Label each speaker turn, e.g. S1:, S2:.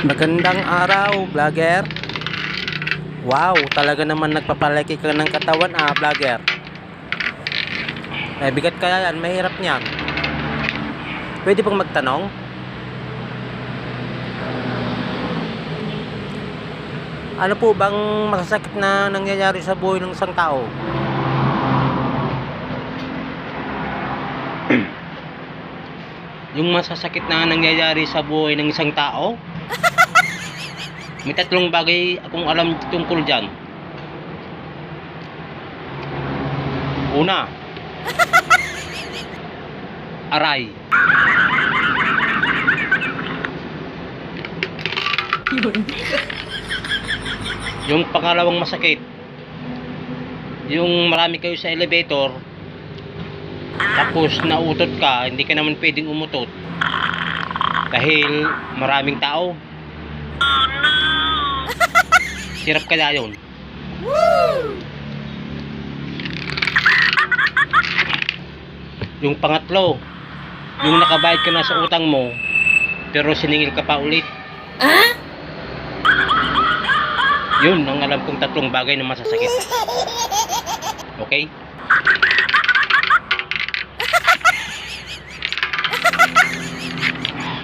S1: Magandang araw, vlogger. Wow, talaga naman nagpapalaki ka ng katawan, vlogger. Bigat kaya yan, mahirap niyan. Pwede pong magtanong? Ano po bang masasakit na nangyayari sa buhay ng isang tao? Yung masasakit na nangyayari sa buhay ng isang tao? May tatlong bagay akong alam tungkol dyan. Una, aray. Yung pangalawang masakit, yung marami kayo sa elevator, tapos nautot ka, hindi ka naman pwedeng umutot dahil maraming tao. Sirap kaya yun. Yung pangatlo, yung nakabayad ka na sa utang mo pero siningil ka pa ulit. Yun ang alam kong tatlong bagay na masasakit. Okay?